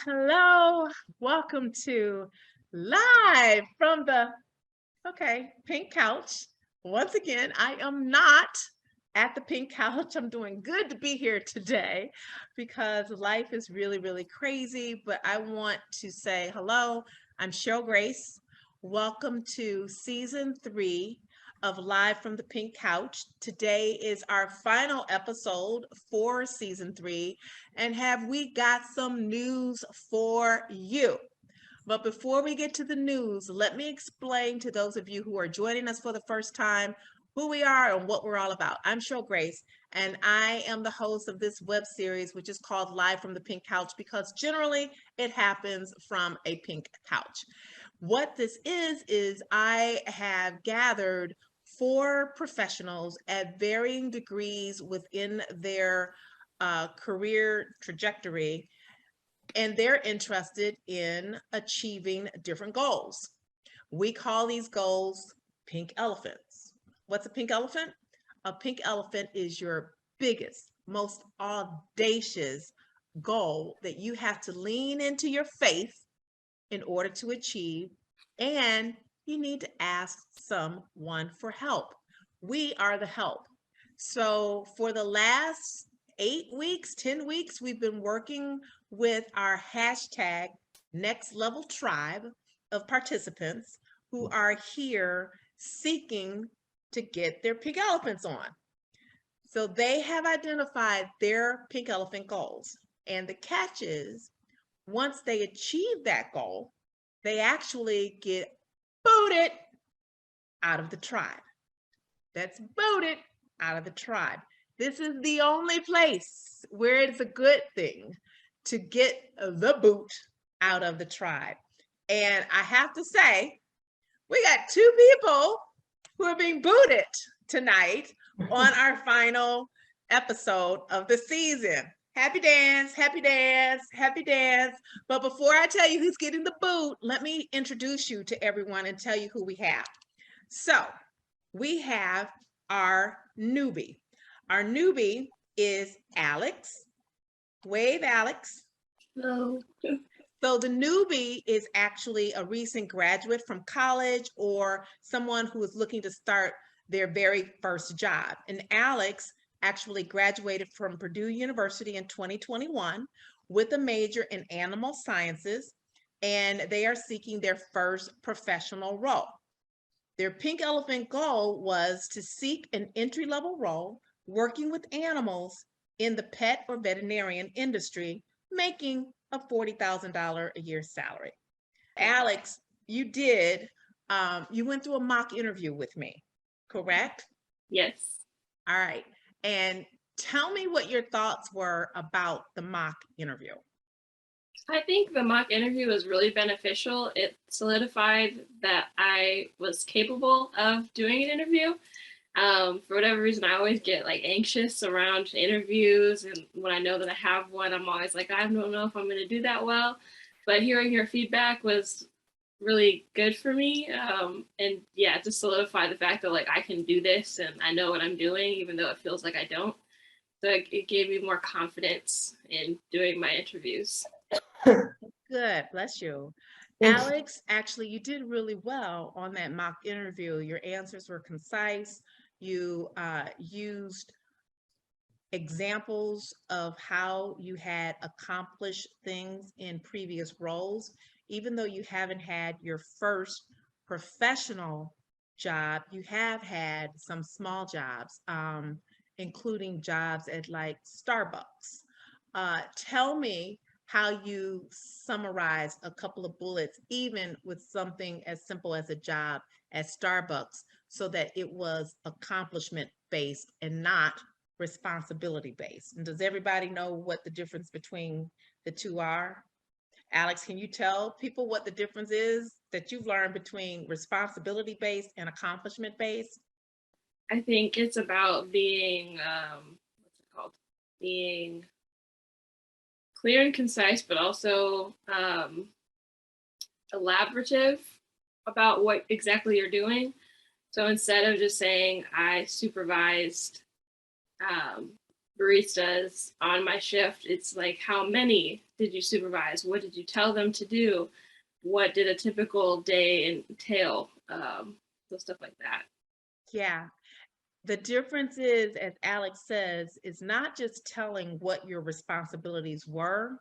Hello. Welcome to Live from the Pink Couch. Once again, I am not at the Pink Couch. I'm doing good to be here today because life is really, really crazy. But I want to say hello. I'm Cheryl Grace. Welcome to season 3 of Live from the Pink Couch. Today is our final episode for season 3. And have we got some news for you? But before we get to the news, let me explain to those of you who are joining us for the first time who we are and what we're all about. I'm Cheryl Grace, and I am the host of this web series, which is called Live from the Pink Couch, because generally it happens from a pink couch. What this is I have gathered 4 professionals at varying degrees within their career trajectory, and they're interested in achieving different goals. We call these goals pink elephants. What's a pink elephant? A pink elephant is your biggest, most audacious goal that you have to lean into your faith in order to achieve, and you need to ask someone for help. We are the help. So for the last 8 weeks, 10 weeks, we've been working with our hashtag Next Level Tribe of participants who are here seeking to get their pink elephants on. So they have identified their pink elephant goals. And the catch is, once they achieve that goal, they actually get booted out of the tribe. That's booted out of the tribe. This is the only place where it's a good thing to get the boot out of the tribe. And I have to say, we got 2 people who are being booted tonight on our final episode of the season. Happy dance, happy dance, happy dance. But before I tell you who's getting the boot, let me introduce you to everyone and tell you who we have. So we have our newbie. Our newbie is Alex. Wave, Alex. Hello. So the newbie is actually a recent graduate from college or someone who is looking to start their very first job. And Alex actually graduated from Purdue University in 2021 with a major in animal sciences, and they are seeking their first professional role. Their pink elephant goal was to seek an entry-level role working with animals in the pet or veterinarian industry, making a $40,000 a year salary. Alex, you went through a mock interview with me, correct? Yes. All right. And tell me what your thoughts were about the mock interview. I think the mock interview was really beneficial. It solidified that I was capable of doing an interview. For whatever reason, I always get like anxious around interviews. And when I know that I have one, I'm always like, I don't know if I'm going to do that well. But hearing your feedback was really good for me. And yeah, to solidify the fact that like I can do this and I know what I'm doing, even though it feels like I don't. So it gave me more confidence in doing my interviews. Good, bless you. Thanks. Alex, actually, you did really well on that mock interview. Your answers were concise. You used examples of how you had accomplished things in previous roles. Even though you haven't had your first professional job, you have had some small jobs, including jobs at like Starbucks. Tell me how you summarize a couple of bullets, even with something as simple as a job at Starbucks, so that it was accomplishment based and not responsibility based. And does everybody know what the difference between the two are? Alex, can you tell people what the difference is that you've learned between responsibility based and accomplishment based? I think it's about being what's it called? Being clear and concise, but also elaborative about what exactly you're doing. So instead of just saying I supervised baristas on my shift, it's like, how many did you supervise? What did you tell them to do? What did a typical day entail? So stuff like that. Yeah. The difference is, as Alex says, is not just telling what your responsibilities were,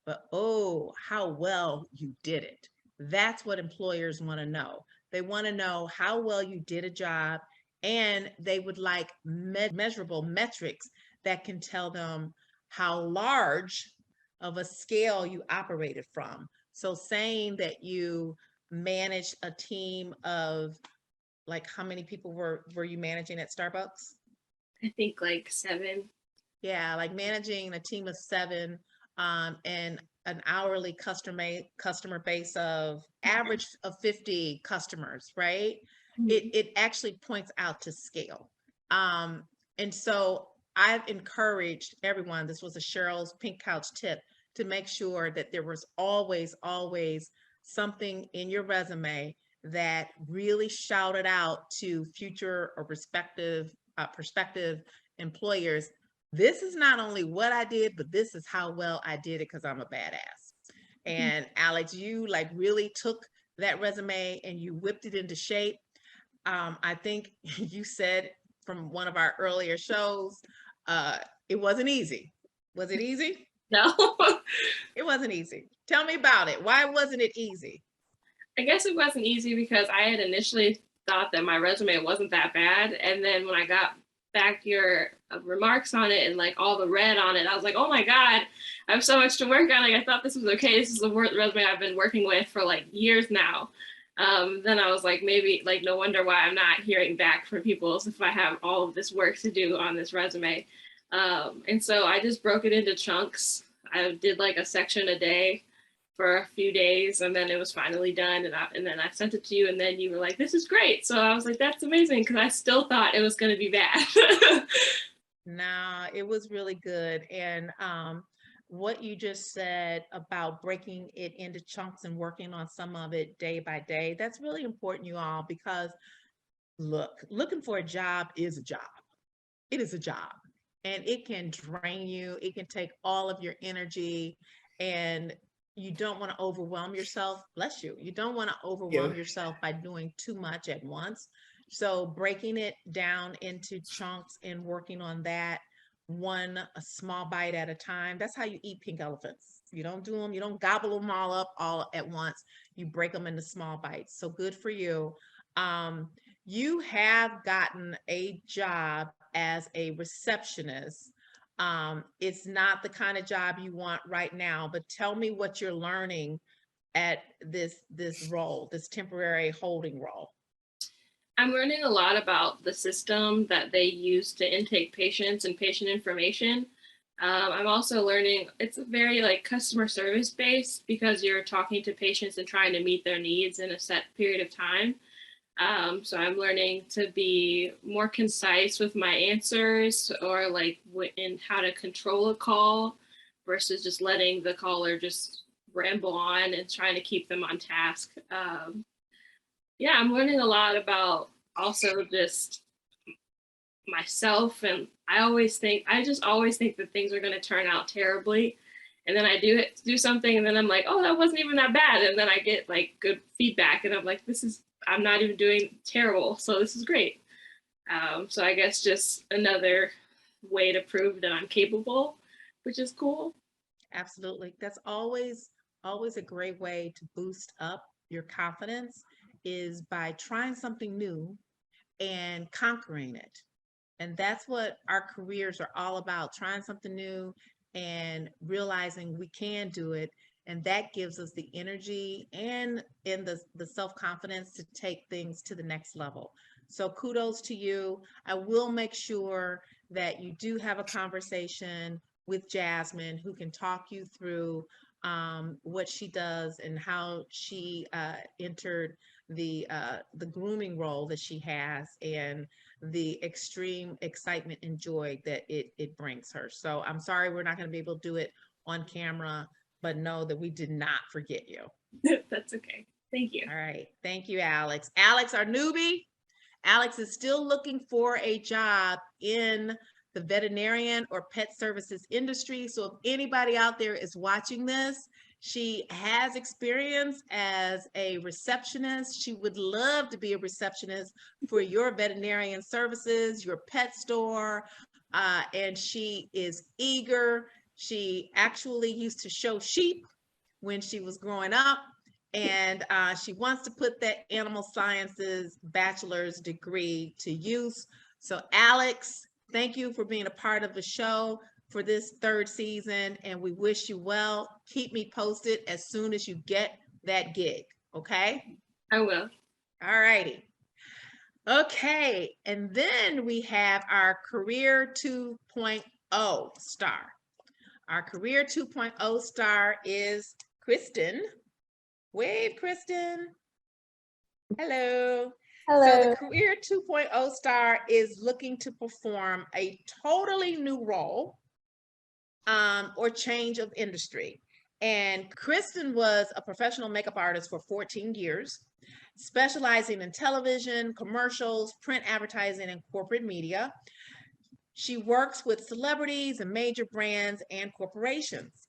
but oh, how well you did it. That's what employers want to know. They want to know how well you did a job, and they would like measurable metrics that can tell them how large of a scale you operated from. So saying that you managed a team of, like, how many people were you managing at Starbucks? I think like 7. Yeah, like managing a team of 7, and an hourly customer base of average of 50 customers, right? It actually points out to scale. Um, and so I've encouraged everyone, this was a Cheryl's Pink Couch tip, to make sure that there was always something in your resume that really shouted out to future or prospective employers, this is not only what I did, but this is how well I did it because I'm a badass. And Alex, you like really took that resume and you whipped it into shape. I think you said from one of our earlier shows, it wasn't easy. Was it easy? No. It wasn't easy. Tell me about it. Why wasn't it easy? I guess it wasn't easy because I had initially thought that my resume wasn't that bad. And then when I got back your remarks on it and like all the red on it, I was like, oh my God, I have so much to work on. Like, I thought this was okay. This is the resume I've been working with for like years now. Then I was like, maybe like, no wonder why I'm not hearing back from people if I have all of this work to do on this resume. And so I just broke it into chunks. I did like a section a day for a few days, and then it was finally done, and then I sent it to you, and then you were like, this is great. So I was like, that's amazing, because I still thought it was going to be bad. Nah, it was really good. And what you just said about breaking it into chunks and working on some of it day by day, that's really important, you all, because look, looking for a job is a job. It is a job, and it can drain you. It can take all of your energy, and you don't want to overwhelm yourself. Bless you. You don't want to overwhelm yourself by doing too much at once. So breaking it down into chunks and working on that a small bite at a time. That's how you eat pink elephants. You don't gobble them all up all at once. You break them into small bites. So good for you. Um, you have gotten a job as a receptionist. It's not the kind of job you want right now, but tell me what you're learning at this role, this temporary holding role. I'm learning a lot about the system that they use to intake patients and patient information. I'm also learning it's very like customer service based because you're talking to patients and trying to meet their needs in a set period of time. So I'm learning to be more concise with my answers, or like in how to control a call versus just letting the caller just ramble on and trying to keep them on task. Yeah, I'm learning a lot about also just myself. And I just always think that things are going to turn out terribly. And then I do something, and then I'm like, oh, that wasn't even that bad. And then I get like good feedback, and I'm like, I'm not even doing terrible. So this is great. So I guess just another way to prove that I'm capable, which is cool. Absolutely. That's always a great way to boost up your confidence, is by trying something new and conquering it. And that's what our careers are all about, trying something new and realizing we can do it. And that gives us the energy and the self-confidence to take things to the next level. So kudos to you. I will make sure that you do have a conversation with Jasmine, who can talk you through what she does and how she entered the grooming role that she has, and the extreme excitement and joy that it brings her. So I'm sorry we're not going to be able to do it on camera, but know that we did not forget you. That's okay. Thank you. All right. Thank you, Alex. Alex, our newbie. Alex is still looking for a job in the veterinarian or pet services industry. So if anybody out there is watching this, she has experience as a receptionist. She would love to be a receptionist for your veterinarian services, your pet store, and she is eager. She actually used to show sheep when she was growing up, and she wants to put that animal sciences bachelor's degree to use. So Alex, thank you for being a part of the show for this 3rd season, and we wish you well. Keep me posted as soon as you get that gig, okay? I will. All righty. Okay, and then we have our Career 2.0 star. Our Career 2.0 star is Kristen. Wave, Kristen. Hello. Hello. So the Career 2.0 star is looking to perform a totally new role or change of industry. And Kristen was a professional makeup artist for 14 years, specializing in television, commercials, print advertising, and corporate media. She works with celebrities and major brands and corporations.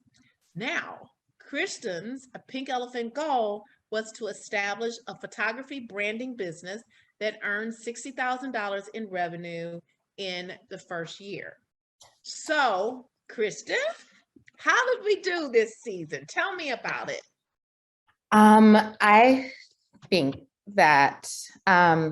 Now, Kristen's Pink Elephant goal was to establish a photography branding business that earned $60,000 in revenue in the first year. So, Kristen, how did we do this season? Tell me about it. I think that I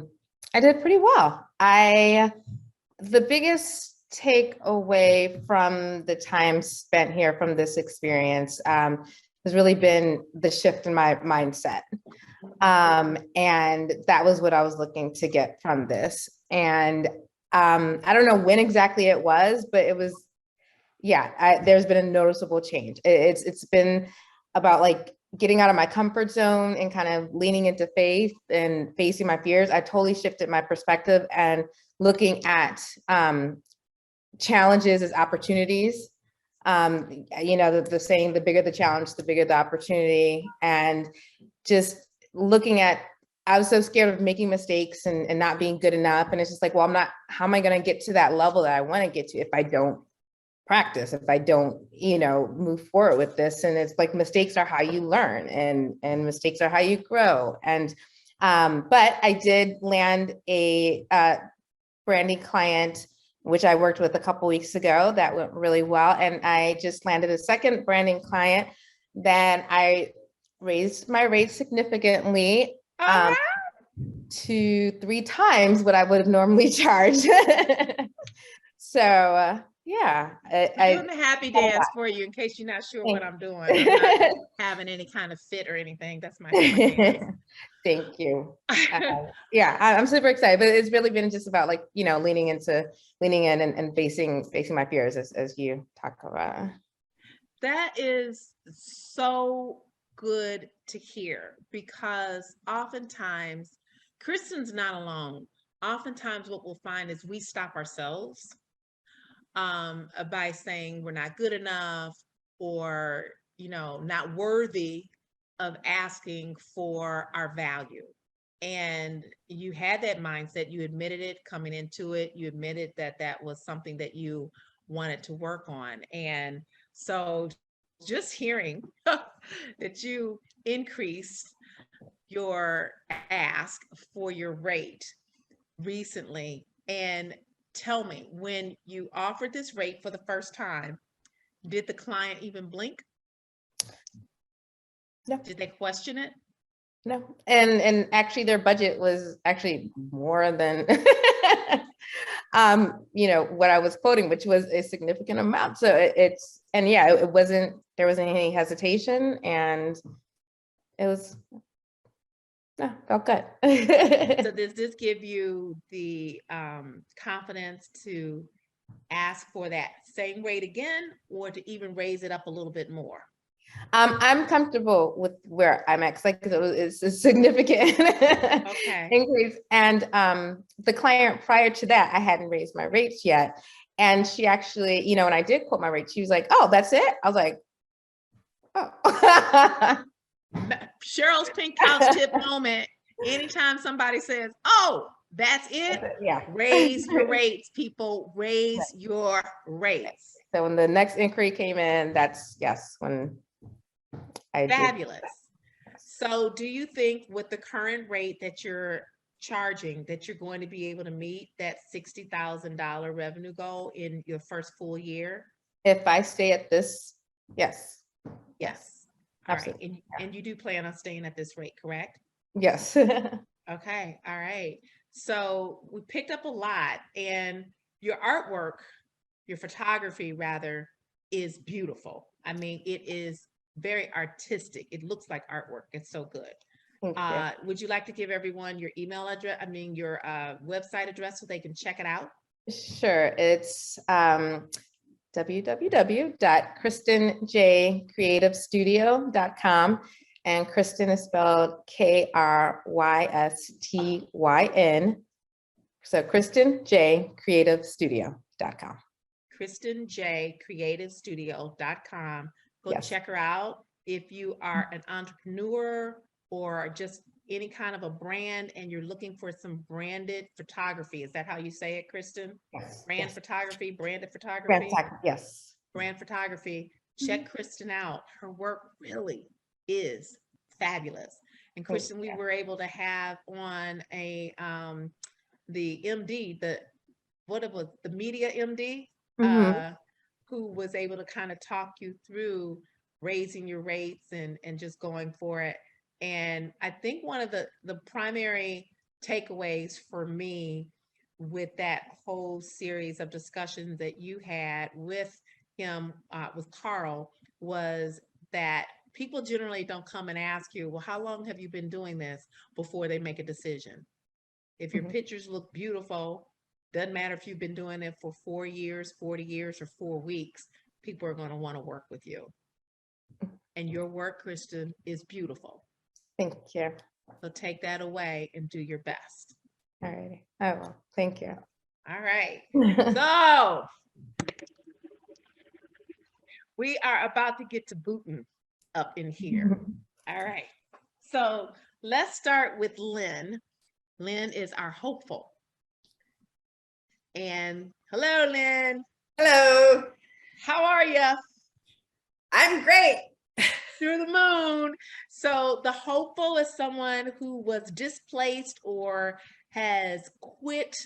did pretty well. The biggest takeaway from the time spent here from this experience has really been the shift in my mindset. And that was what I was looking to get from this. And I don't know when exactly it was, but it was, there's been a noticeable change. It's been about like getting out of my comfort zone and kind of leaning into faith and facing my fears. I totally shifted my perspective and looking at challenges as opportunities. The saying, the bigger the challenge, the bigger the opportunity. And just looking at, I was so scared of making mistakes and not being good enough. And it's just like, well, how am I going to get to that level that I want to get to if I don't practice, if I don't, move forward with this? And it's like, mistakes are how you learn, and mistakes are how you grow. And, but I did land a branding client, which I worked with a couple weeks ago. That went really well. And I just landed a second branding client. Then I raised my rate significantly to 3 times what I would have normally charged. So I'm doing a happy dance for you in case you're not sure what I'm doing. I'm not having any kind of fit or anything. That's my dance. Thank you. I'm super excited, but it's really been just about like, leaning in and facing my fears as you talk about. That is so good to hear, because oftentimes Kristen's not alone. Oftentimes what we'll find is we stop ourselves by saying we're not good enough, or, not worthy of asking for our value. And you had that mindset, you admitted it coming into it, you admitted that that was something that you wanted to work on. And so just hearing that you increased your ask for your rate recently, and tell me, when you offered this rate for the first time, did the client even blink? No. Did they question it? No. And actually their budget was actually more than what I was quoting, which was a significant amount. So it wasn't, there wasn't any hesitation, and it was, felt good. So does this give you the confidence to ask for that same rate again, or to even raise it up a little bit more? I'm comfortable with where I'm at, because it's a significant increase. And the client prior to that, I hadn't raised my rates yet. And she actually, when I did quote my rate, she was like, "Oh, that's it?" I was like, "Oh." Cheryl's Pink Couch tip moment. Anytime somebody says, "Oh, That's it. Yeah. Raise your rates, people. Raise your rates. So when the next inquiry came in, that's, yes, when I did. Fabulous. So do you think with the current rate that you're charging, that you're going to be able to meet that $60,000 revenue goal in your first full year? If I stay at this, yes, Yes. All right. absolutely. And you do plan on staying at this rate, correct? Yes. Okay. All right. So we picked up a lot, and your artwork, your photography rather, is beautiful. I mean, it is very artistic. It looks like artwork. It's so good. Thank you. Would you like to give everyone your email address? I mean, your website address so they can check it out? Sure, it's www.kristenjcreativestudio.com, and Kristen is spelled Krystyn. So KristenJCreativestudio.com. KristenJCreativestudio.com. Go Yes. check her out. If you are an entrepreneur or just any kind of a brand and you're looking for some branded photography, is that how you say it, Kristen? Yes. Brand Yes. photography, branded photography, Brand photography, yes. brand photography. Check Kristen out. Her work really is fabulous. And Kristen, we were able to have on a the MD, the media MD, who was able to kind of talk you through raising your rates and just going for it. And I think one of the primary takeaways for me with that whole series of discussions that you had with him, with Carl, was that people generally don't come and ask you, well, how long have you been doing this, before they make a decision. If your pictures look beautiful, doesn't matter if you've been doing it for 4 years, 40 years, or 4 weeks, people are going to want to work with you. And your work, Kristen, is beautiful. Thank you. So take that away and do your best. All righty. I will. Thank you. All right. So we are about to get to booting up in here. All right. So let's start with Lynn. Lynn is our hopeful. And hello, Lynn. Hello, How are you? I'm great. Through the moon. So the hopeful is someone who was displaced or has quit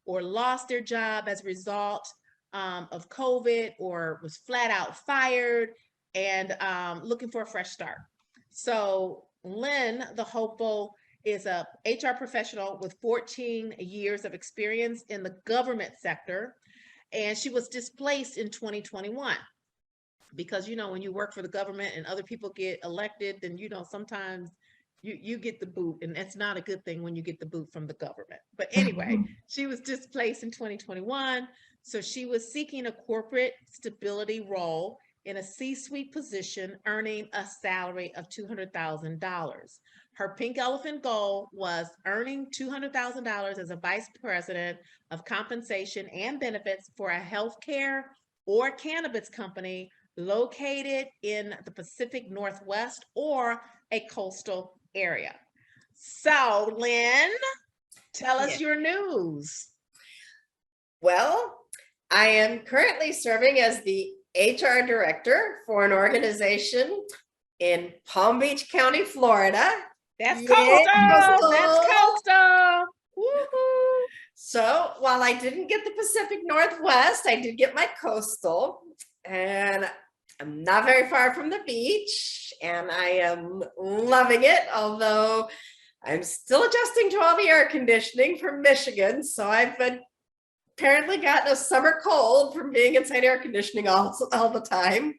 or lost their job as a result of COVID, or was flat out fired and looking for a fresh start. So Lynn, the hopeful, is a HR professional with 14 years of experience in the government sector, and she was displaced in 2021. Because, you know, when you work for the government and other people get elected, then, you know, sometimes you get the boot, and that's not a good thing when you get the boot from the government. But anyway, she was displaced in 2021. So she was seeking a corporate stability role in a C-suite position, earning a salary of $200,000. Her pink elephant goal was earning $200,000 as a vice president of compensation and benefits for a healthcare or cannabis company located in the Pacific Northwest or a coastal area. So, Lynn, tell us your news. Well, I am currently serving as the HR director for an organization in Palm Beach County, Florida. That's Yay, coastal. coastal. That's coastal. Woohoo. So while I didn't get the Pacific Northwest, I did get my coastal, and I'm not very far from the beach, and I am loving it, although I'm still adjusting to all the air conditioning from Michigan. So I've apparently gotten a summer cold from being inside air conditioning all the time,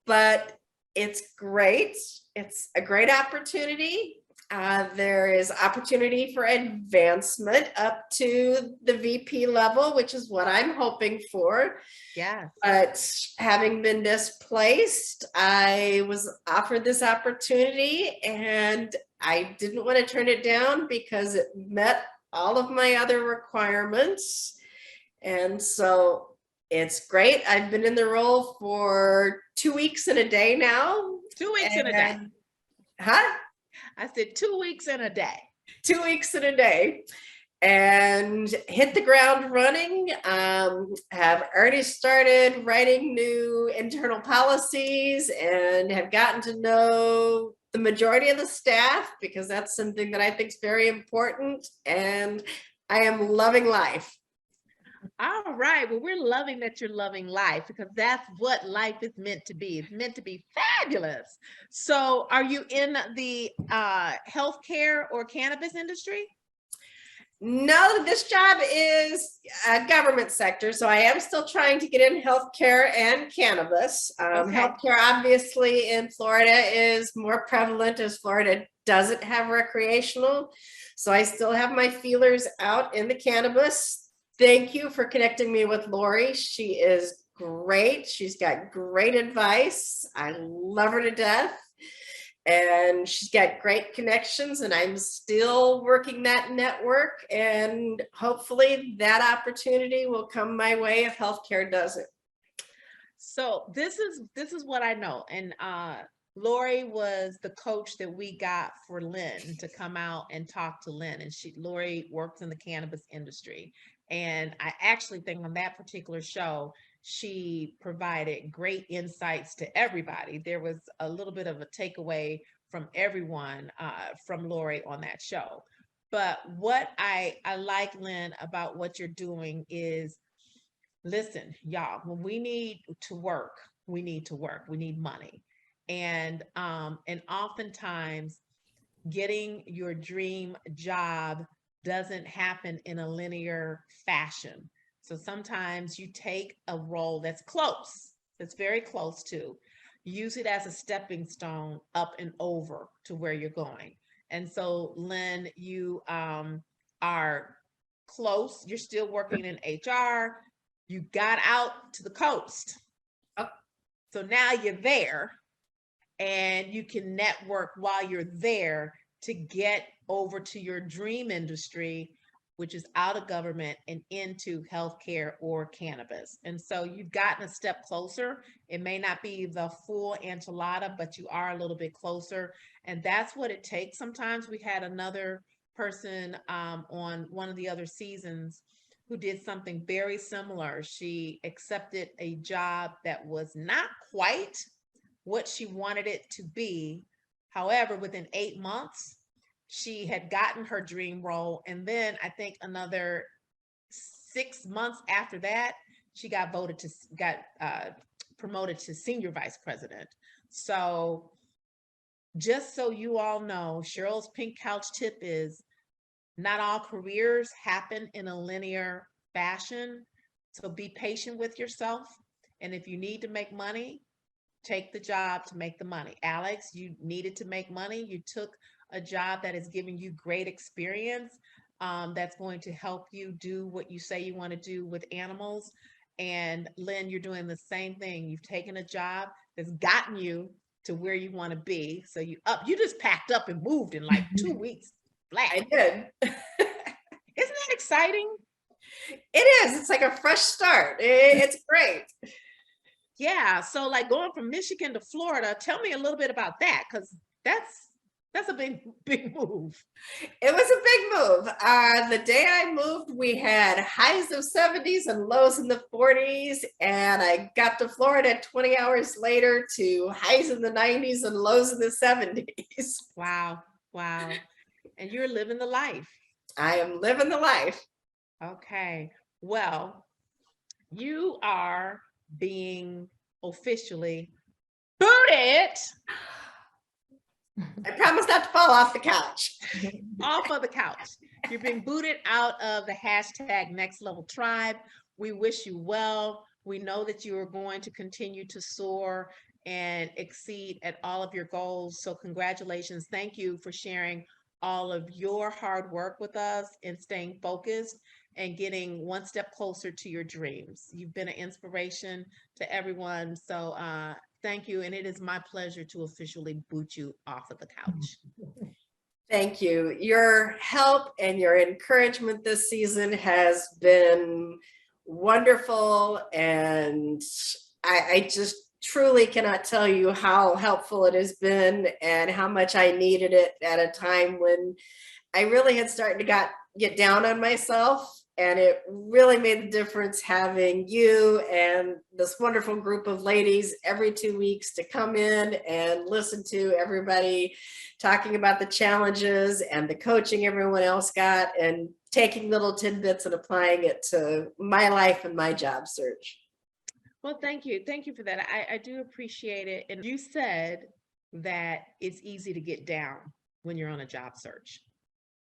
but it's great. It's a great opportunity. There is opportunity for advancement up to the VP level, which is what I'm hoping for. Yeah. But having been displaced, I was offered this opportunity and I didn't want to turn it down because it met all of my other requirements. And so it's great. I've been in the role for 2 weeks and a day now. 2 weeks and a day. Huh? I said 2 weeks and a day. 2 weeks and a day. and hit the ground running. Have already started writing new internal policies and have gotten to know the majority of the staff, because that's something that I think is very important. And I am loving life. All right. Well, we're loving that you're loving life, because that's what life is meant to be. It's meant to be fabulous. So are you in the healthcare or cannabis industry? No, this job is a government sector, so I am still trying to get in healthcare and cannabis. Okay. Healthcare, obviously, in Florida is more prevalent, as Florida doesn't have recreational. So I still have my feelers out in the cannabis. Thank you for connecting me with Lori. She is great. She's got great advice. I love her to death. And she's got great connections, and I'm still working that network, and hopefully that opportunity will come my way if healthcare doesn't. So this is what I know. And Lori was the coach that we got for Lynn to come out and talk to Lynn. And Lori works in the cannabis industry. And I actually think on that particular show, she provided great insights to everybody. There was a little bit of a takeaway from everyone from Lori on that show. But what I like, Lynn, about what you're doing is, listen, y'all, when we need to work, we need to work. We need money. And oftentimes getting your dream job doesn't happen in a linear fashion. So sometimes you take a role that's close, that's very close to, use it as a stepping stone up and over to where you're going. And so, Lynn, you are close. You're still working in HR. You got out to the coast. Oh. So now you're there, and you can network while you're there to get over to your dream industry, which is out of government and into healthcare or cannabis. And so you've gotten a step closer. It may not be the full enchilada, but you are a little bit closer. And that's what it takes. Sometimes we had another person on one of the other seasons who did something very similar. She accepted a job that was not quite what she wanted it to be. However, within 8 months, she had gotten her dream role. And then I think another 6 months after that, she got promoted to senior vice president. So just so you all know, Cheryl's Pink Couch tip is, not all careers happen in a linear fashion. So be patient with yourself. And if you need to make money, take the job to make the money. Alex, you needed to make money. You took a job that is giving you great experience, that's going to help you do what you say you want to do with animals. And Lynn, you're doing the same thing. You've taken a job that's gotten you to where you want to be. So you just packed up and moved in like 2 weeks flat. I did. Isn't that exciting? It is. It's like a fresh start. It's great. Yeah. So like going from Michigan to Florida, tell me a little bit about that, because that's a big move. It was a big move. The day I moved, we had highs of 70s and lows in the 40s. And I got to Florida 20 hours later to highs in the 90s and lows in the 70s. Wow. Wow. And you're living the life. I am living the life. Okay. Well, you are being officially booted I promise not to fall off the couch. off of the couch. You're being booted out of the hashtag Next Level Tribe. We wish you well. We know that you are going to continue to soar and exceed at all of your goals. So congratulations. Thank you for sharing all of your hard work with us and staying focused and getting one step closer to your dreams. You've been an inspiration to everyone. So thank you. And it is my pleasure to officially boot you off of the couch. Thank you. Your help and your encouragement this season has been wonderful. And I just truly cannot tell you how helpful it has been and how much I needed it at a time when I really had started to get down on myself. And it really made the difference having you and this wonderful group of ladies every 2 weeks to come in and listen to everybody talking about the challenges and the coaching everyone else got, and taking little tidbits and applying it to my life and my job search. Well, thank you. Thank you for that. I do appreciate it. And you said that it's easy to get down when you're on a job search.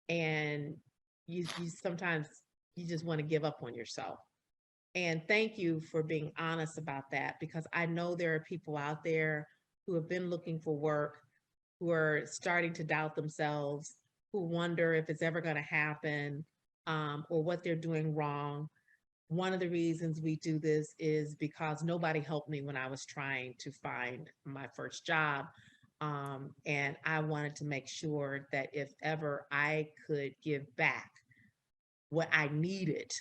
And you sometimes you just want to give up on yourself. And thank you for being honest about that, because I know there are people out there who have been looking for work, who are starting to doubt themselves, who wonder if it's ever going to happen, or what they're doing wrong. One of the reasons we do this is because nobody helped me when I was trying to find my first job. And I wanted to make sure that if ever I could give back what I needed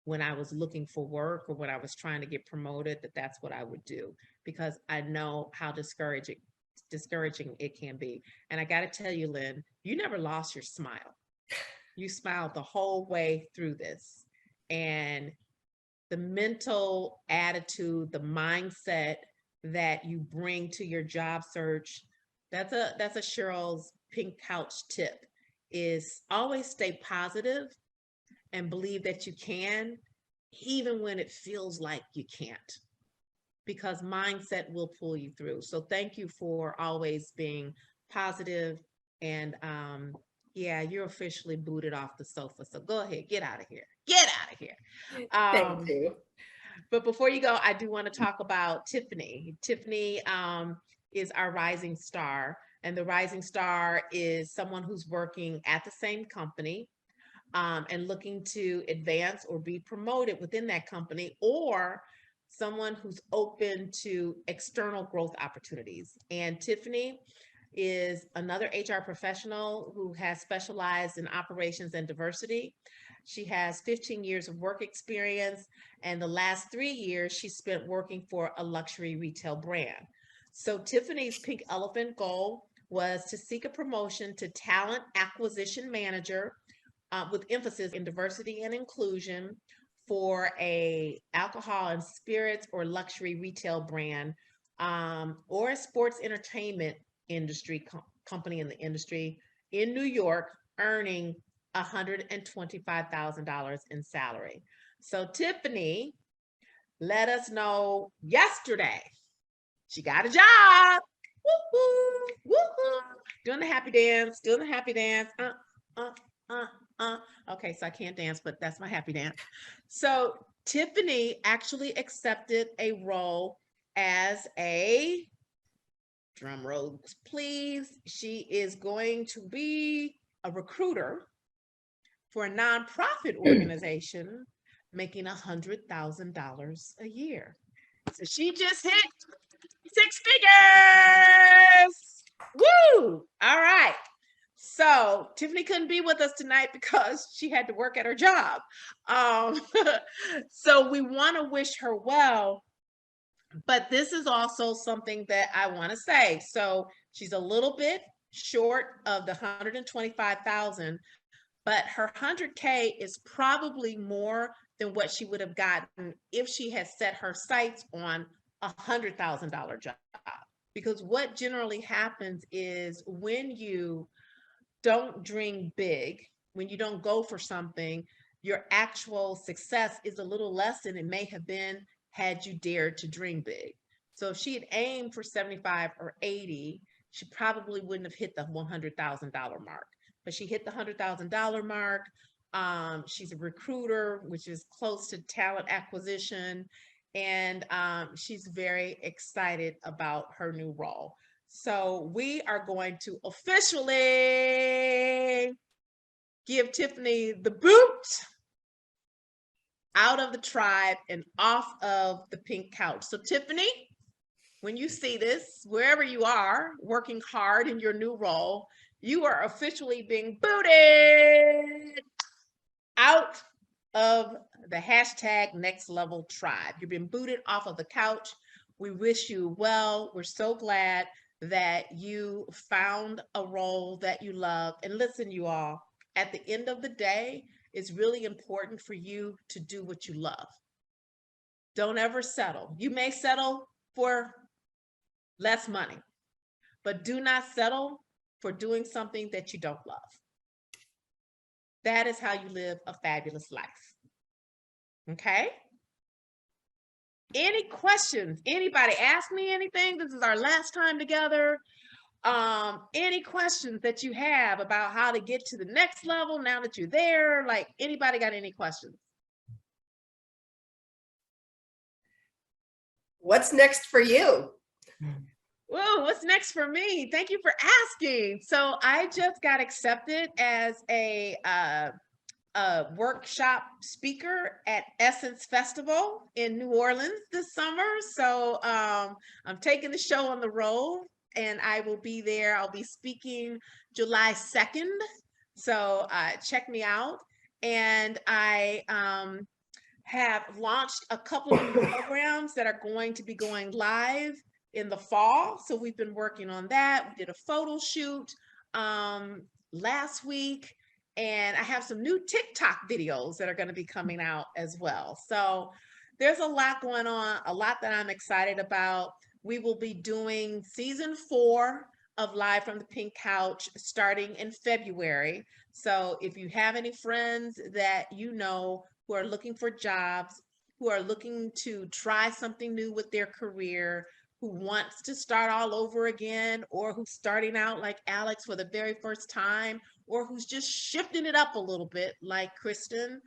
when I was looking for work or when I was trying to get promoted, that's what I would do, because I know how discouraging it can be. And I got to tell you, Lynn, you never lost your smile. You smiled the whole way through this. And the mental attitude, the mindset that you bring to your job search, that's a Cheryl's Pink Couch tip, is always stay positive and believe that you can, even when it feels like you can't, because mindset will pull you through. So thank you for always being positive. And yeah, you're officially booted off the sofa. So go ahead, get out of here. Get out of here. Thank you. But before you go, I do want to talk about Tiffany. Tiffany is our rising star. And the rising star is someone who's working at the same company and looking to advance or be promoted within that company, or someone who's open to external growth opportunities. And Tiffany is another HR professional who has specialized in operations and diversity. She has 15 years of work experience, and the last 3 years she spent working for a luxury retail brand. So Tiffany's Pink Elephant goal was to seek a promotion to talent acquisition manager with emphasis in diversity and inclusion for a alcohol and spirits or luxury retail brand, or a sports entertainment industry company in the industry in New York, earning $125,000 in salary. So Tiffany let us know yesterday she got a job. Woo-hoo, woo-hoo. Doing the happy dance, doing the happy dance. Okay, so I can't dance, but that's my happy dance. So Tiffany actually accepted a role as a, drum roll please, she is going to be a recruiter for a nonprofit organization making $100,000 a year. So she just hit 6 figures. Woo! All right. So Tiffany couldn't be with us tonight because she had to work at her job. So we want to wish her well, but this is also something that I want to say. So she's a little bit short of the 125,000, but her 100K is probably more than what she would have gotten if she had set her sights on a $100,000 job. Because what generally happens is when you don't dream big, when you don't go for something, your actual success is a little less than it may have been had you dared to dream big. So if she had aimed for 75 or 80, she probably wouldn't have hit the $100,000 mark. But she hit the $100,000 mark. She's a recruiter, which is close to talent acquisition. And she's very excited about her new role. So we are going to officially give Tiffany the boot out of the tribe and off of the pink couch. So Tiffany, when you see this, wherever you are working hard in your new role, you are officially being booted out of the hashtag next level tribe. You've been booted off of the couch. We wish you well. We're so glad that you found a role that you love. And listen, you all, at the end of the day, it's really important for you to do what you love. Don't ever settle. You may settle for less money, but do not settle for doing something that you don't love. That is how you live a fabulous life. Okay? Any questions? Anybody ask me anything? This is our last time together. Any questions that you have about how to get to the next level now that you're there? Like, anybody got any questions? What's next for you? Whoa, what's next for me? Thank you for asking. So I just got accepted as a workshop speaker at Essence Festival in New Orleans this summer. So I'm taking the show on the road, and I will be there. I'll be speaking July 2nd. So check me out. And I have launched a couple of new programs that are going to be going live in the fall. So we've been working on that. We did a photo shoot last week, and I have some new TikTok videos that are going to be coming out as well. So there's a lot going on, a lot that I'm excited about. We will be doing season 4 of Live from the Pink Couch starting in February. So if you have any friends that you know who are looking for jobs, who are looking to try something new with their career, who wants to start all over again, or who's starting out like Alex for the very first time, or who's just shifting it up a little bit like Kristen,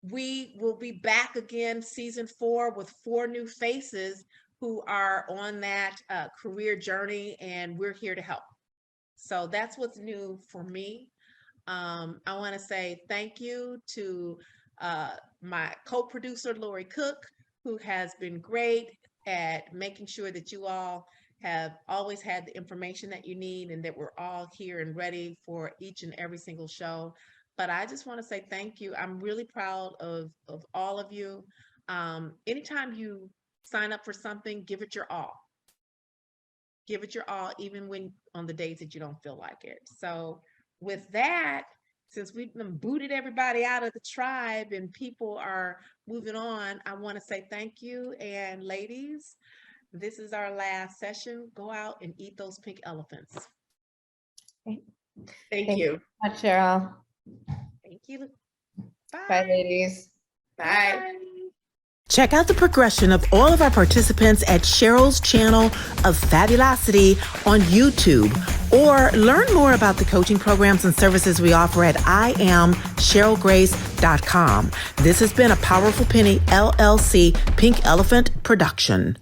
we will be back again season 4 with 4 new faces who are on that career journey, and we're here to help. So that's what's new for me. I want to say thank you to my co-producer, Lori Cook, who has been great at making sure that you all have always had the information that you need, and that we're all here and ready for each and every single show. But I just want to say thank you. I'm really proud of all of you. Anytime you sign up for something, give it your all. Give it your all, even when on the days that you don't feel like it. So with that, since we've been booted everybody out of the tribe and people are moving on, I want to say thank you. And ladies, this is our last session. Go out and eat those pink elephants. Thank you. Much, Cheryl. Thank you. Bye. Bye, ladies. Bye. Check out the progression of all of our participants at Cheryl's channel of Fabulosity on YouTube, or learn more about the coaching programs and services we offer at IamCherylGrace.com. This has been a Powerful Penny LLC Pink Elephant production.